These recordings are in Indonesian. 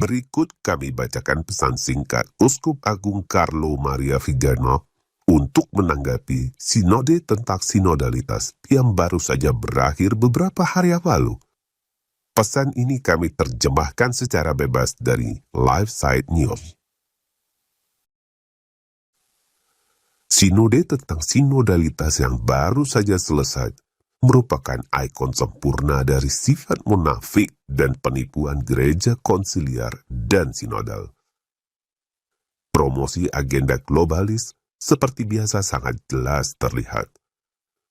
Berikut kami bacakan pesan singkat Uskup Agung Carlo Maria Vigano untuk menanggapi sinode tentang sinodalitas yang baru saja berakhir beberapa hari yang lalu. Pesan ini kami terjemahkan secara bebas dari LifeSite News. Sinode tentang sinodalitas yang baru saja selesai merupakan ikon sempurna dari sifat munafik dan penipuan gereja konsiliar dan sinodal. Promosi agenda globalis seperti biasa sangat jelas terlihat.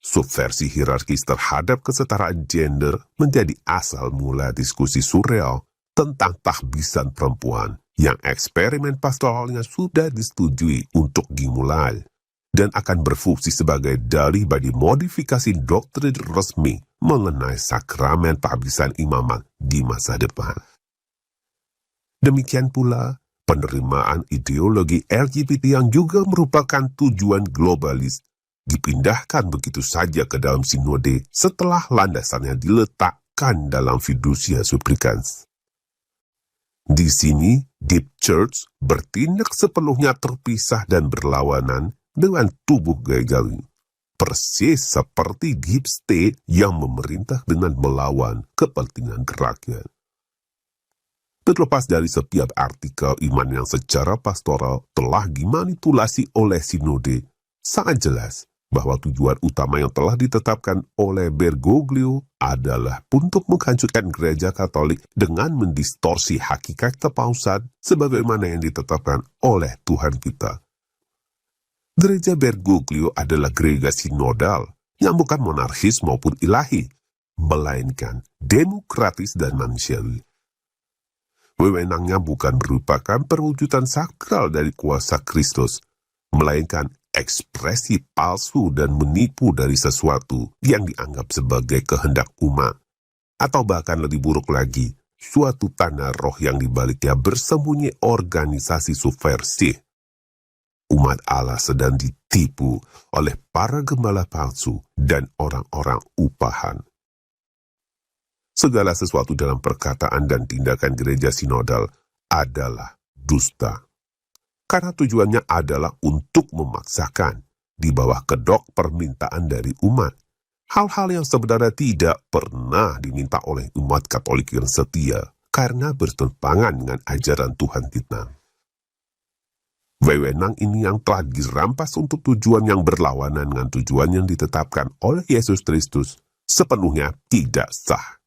Subversi hierarkis terhadap kesetaraan gender menjadi asal mula diskusi surreal tentang tahbisan perempuan yang eksperimen pastoralnya sudah disetujui untuk dimulai dan akan berfungsi sebagai dalih bagi modifikasi doktrin resmi mengenai sakramen tahbisan imamat di masa depan. Demikian pula, penerimaan ideologi LGBT yang juga merupakan tujuan globalis dipindahkan begitu saja ke dalam sinode setelah landasannya diletakkan dalam fiducia supplicans. Di sini, Deep Church bertindak sepenuhnya terpisah dan berlawanan dengan tubuh gerejawi, persis seperti Deep State yang memerintah dengan melawan kepentingan rakyat. Terlepas dari setiap artikel iman yang secara pastoral telah dimanipulasi oleh sinode, sangat jelas bahwa tujuan utama yang telah ditetapkan oleh Bergoglio adalah untuk menghancurkan gereja Katolik dengan mendistorsi hakikat kepausan sebagaimana yang ditetapkan oleh Tuhan kita. Gereja Bergoglio adalah gereja sinodal yang bukan monarkis maupun ilahi, melainkan demokratis dan manusiawi. Wewenangnya bukan merupakan perwujudan sakral dari kuasa Kristus, melainkan ekspresi palsu dan menipu dari sesuatu yang dianggap sebagai kehendak umat, atau bahkan lebih buruk lagi, suatu tanda roh yang dibaliknya bersembunyi organisasi subversif. Umat Allah sedang ditipu oleh para gembala palsu dan orang-orang upahan. Segala sesuatu dalam perkataan dan tindakan gereja sinodal adalah dusta. Karena tujuannya adalah untuk memaksakan di bawah kedok permintaan dari umat. Hal-hal yang sebenarnya tidak pernah diminta oleh umat Katolik yang setia karena bertentangan dengan ajaran Tuhan kita. Wewenang ini yang telah dirampas untuk tujuan yang berlawanan dengan tujuan yang ditetapkan oleh Yesus Kristus sepenuhnya tidak sah.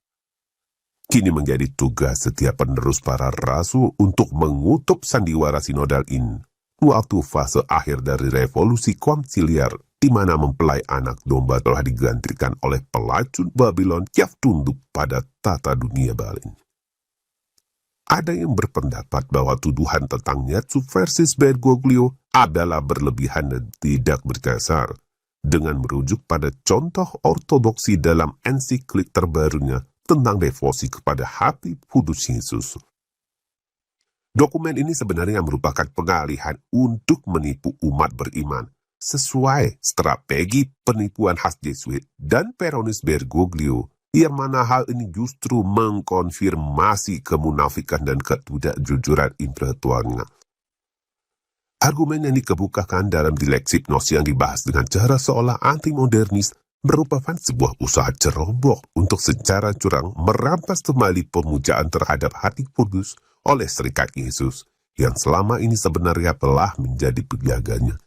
Kini menjadi tugas setiap penerus para rasul untuk mengutuk sandiwara sinodal ini waktu fase akhir dari revolusi konsiliar di mana mempelai anak domba telah digantikan oleh pelacun Babylon yang tunduk pada tata dunia balik. Ada yang berpendapat bahwa tuduhan tentang niat subversif Bergoglio adalah berlebihan dan tidak berdasar, dengan merujuk pada contoh ortodoksi dalam ensiklik terbarunya tentang devosi kepada hati kudus Yesus. Dokumen ini sebenarnya merupakan pengalihan untuk menipu umat beriman, sesuai strategi penipuan khas Jesuit dan Peronis Bergoglio, yang mana hal ini justru mengkonfirmasi kemunafikan dan ketidakjujuran intelektualnya. Argumen yang dikemukakan dalam Dilexipnos yang dibahas dengan cara seolah anti-modernis merupakan sebuah usaha ceroboh untuk secara curang merampas kembali pemujaan terhadap hati kudus oleh Serikat Yesus, yang selama ini sebenarnya telah menjadi penjaganya.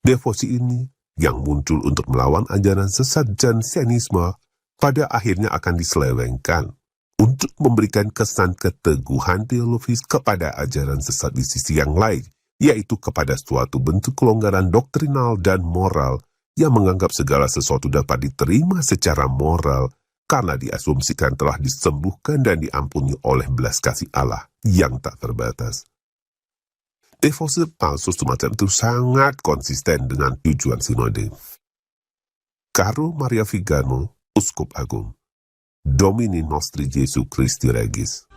Devosi ini, yang muncul untuk melawan ajaran sesat jansenisme, pada akhirnya akan diselewengkan untuk memberikan kesan keteguhan teologis kepada ajaran sesat di sisi yang lain, yaitu kepada suatu bentuk kelonggaran doktrinal dan moral yang menganggap segala sesuatu dapat diterima secara moral karena diasumsikan telah disembuhkan dan diampuni oleh belas kasih Allah yang tak terbatas. Devosi palsu semacam itu sangat konsisten dengan tujuan sinode. Carlo Maria Vigano, Uskup Agung. Domini Nostri Jesu Christi Regis.